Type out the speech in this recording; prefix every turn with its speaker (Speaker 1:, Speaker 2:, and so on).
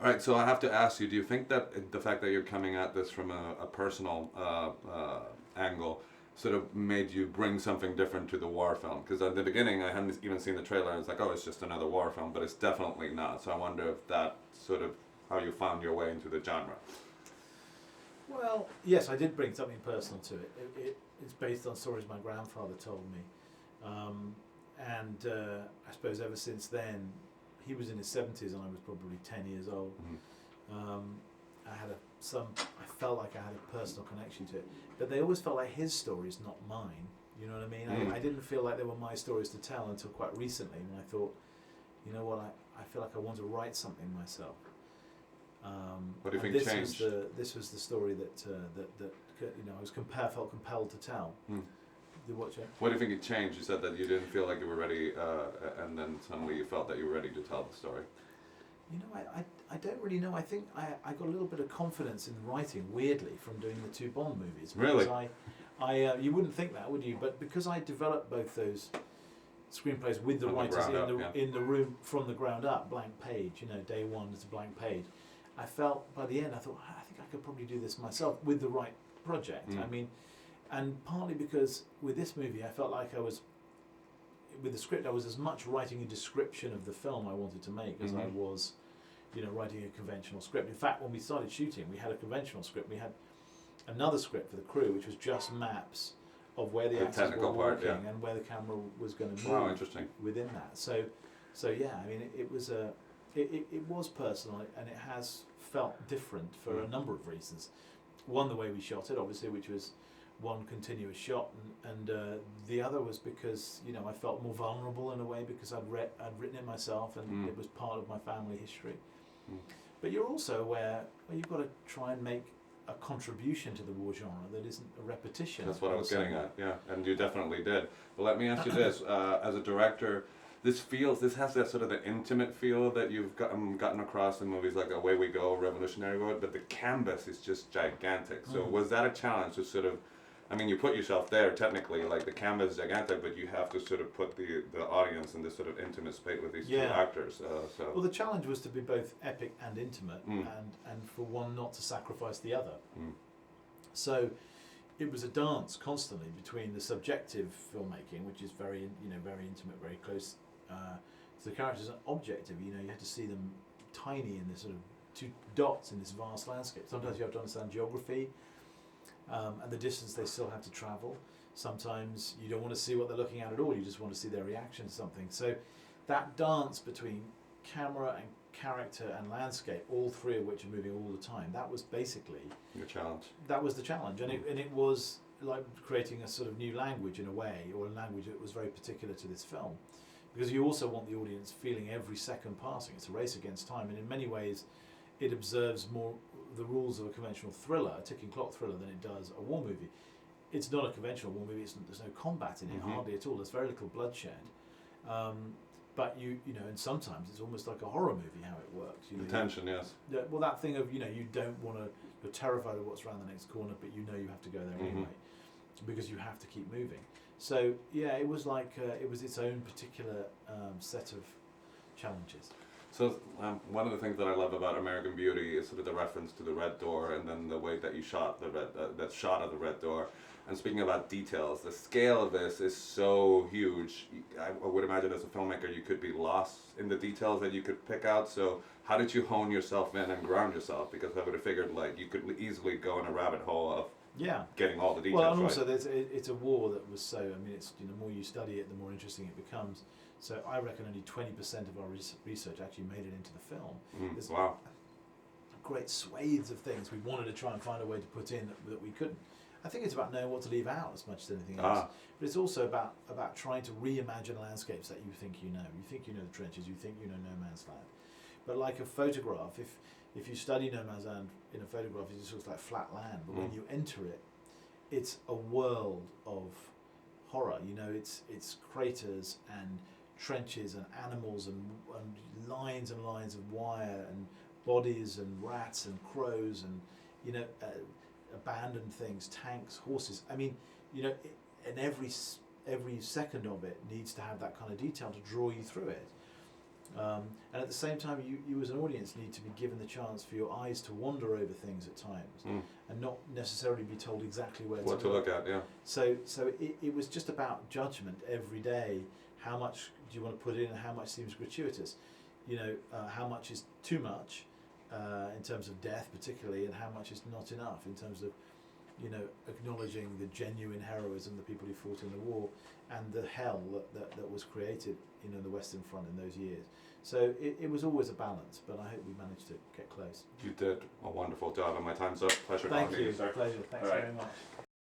Speaker 1: All right, so I have to ask you, do you think that the fact that you're coming at this from a personal angle sort of made you bring something different to the war film? Because at the beginning, I hadn't even seen the trailer, and it's like, oh, it's just another war film, but it's definitely not. So I wonder if that sort of how you found your way into the genre.
Speaker 2: Well, yes, I did bring something personal to it. It's based on stories my grandfather told me. And I suppose ever since then, he was in his 70s and I was probably 10 years old.
Speaker 1: Mm-hmm.
Speaker 2: I felt like I had a personal connection to it. But they always felt like his stories, not mine. You know what I mean?
Speaker 1: Mm.
Speaker 2: I didn't feel like they were my stories to tell until quite recently when I thought, you know what, I feel like I want to write something myself.
Speaker 1: What do you think
Speaker 2: this
Speaker 1: changed?
Speaker 2: This was the story that I was felt compelled to tell.
Speaker 1: Mm.
Speaker 2: What changed?
Speaker 1: What do you think it changed? You said that you didn't feel like you were ready, and then suddenly you felt that you were ready to tell the story.
Speaker 2: You know, I don't really know. I think I got a little bit of confidence in writing, weirdly, from doing the two Bond movies.
Speaker 1: Really?
Speaker 2: You wouldn't think that, would you? But because I developed both those screenplays with the
Speaker 1: From the
Speaker 2: writers
Speaker 1: ground up,
Speaker 2: in the room from the ground up, blank page, you know, day one is a blank page. I felt by the end, I thought, I think I could probably do this myself with the right project.
Speaker 1: Mm.
Speaker 2: I mean, and partly because with this movie, I felt like with the script, I was as much writing a description of the film I wanted to make as I was, you know, writing a conventional script. In fact, when we started shooting, we had a conventional script. We had another script for the crew, which was just maps of where the actors were walking and where the camera was going to move.
Speaker 1: Wow, interesting.
Speaker 2: Within that. So yeah, I mean, it was personal, and it has felt different for a number of reasons. One, the way we shot it, obviously, which was one continuous shot, and the other was because, you know, I felt more vulnerable in a way because I'd written it myself, and it was part of my family history. But you're also aware, well, you've got to try and make a contribution to the war genre that isn't a repetition.
Speaker 1: That's what I was getting at, yeah, and you definitely did. But let me ask you this: as a director, this has that sort of the intimate feel that you've gotten across in movies like Away We Go, Revolutionary Road, but the canvas is just gigantic. So was that a challenge to sort of, I mean, you put yourself there technically, like the canvas is gigantic, but you have to sort of put the audience in this sort of intimate space with these two actors.
Speaker 2: Well, the challenge was to be both epic and intimate, and for one not to sacrifice the other. So it was a dance constantly between the subjective filmmaking, which is very intimate, very close to the characters, and objective. You know, you had to see them tiny in this sort of two dots in this vast landscape. Sometimes you have to understand geography. And the distance they still have to travel. Sometimes you don't want to see what they're looking at all, you just want to see their reaction to something. So that dance between camera and character and landscape, all three of which are moving all the time, that was basically
Speaker 1: your challenge.
Speaker 2: That was the challenge, and it was like creating a sort of new language in a way, or a language that was very particular to this film. Because you also want the audience feeling every second passing. It's a race against time, and in many ways it observes more the rules of a conventional thriller, a ticking clock thriller, than it does a war movie. It's not a conventional war movie. There's no combat in it, hardly at all. There's very little bloodshed. But you know, and sometimes it's almost like a horror movie how it works. You know,
Speaker 1: the tension, yes.
Speaker 2: Well, that thing of, you know, you don't want to. You're terrified of what's around the next corner, but you know you have to go there anyway, because you have to keep moving. So yeah, it was like it was its own particular set of challenges.
Speaker 1: So one of the things that I love about American Beauty is sort of the reference to the red door, and then the way that you shot that shot of the red door. And speaking about details, the scale of this is so huge. I would imagine as a filmmaker you could be lost in the details that you could pick out. So how did you hone yourself in and ground yourself? Because I would have figured like you could easily go in a rabbit hole of getting all the details.
Speaker 2: Well, and also it's a war that was so. I mean, it's, you know, the more you study it, the more interesting it becomes. So I reckon only 20% of our research actually made it into the film. There's
Speaker 1: wow.
Speaker 2: Great swathes of things we wanted to try and find a way to put in that we couldn't. I think it's about knowing what to leave out as much as anything else. But it's also about trying to reimagine landscapes that you think you know. You think you know the trenches, you think you know no man's land. But like a photograph, if you study no man's land in a photograph, it just looks like flat land. But when you enter it, it's a world of horror. You know, it's craters and trenches and animals and lines of wire and bodies and rats and crows and, you know, abandoned things, tanks, horses. I mean, you know, and every second of it needs to have that kind of detail to draw you through it. And at the same time, you as an audience need to be given the chance for your eyes to wander over things at times, and not necessarily be told exactly where
Speaker 1: what to look at. Yeah.
Speaker 2: So it was just about judgment every day. How much do you want to put in, and how much seems gratuitous? You know, how much is too much in terms of death, particularly, and how much is not enough in terms of, you know, acknowledging the genuine heroism, the people who fought in the war, and the hell that was created, you know, in the Western Front in those years. So it was always a balance, but I hope we managed to get close.
Speaker 1: You did a wonderful job, and my time's up. Pleasure
Speaker 2: Thank
Speaker 1: talking to
Speaker 2: you.
Speaker 1: you, sir.
Speaker 2: Pleasure. Thanks
Speaker 1: All right.
Speaker 2: very much.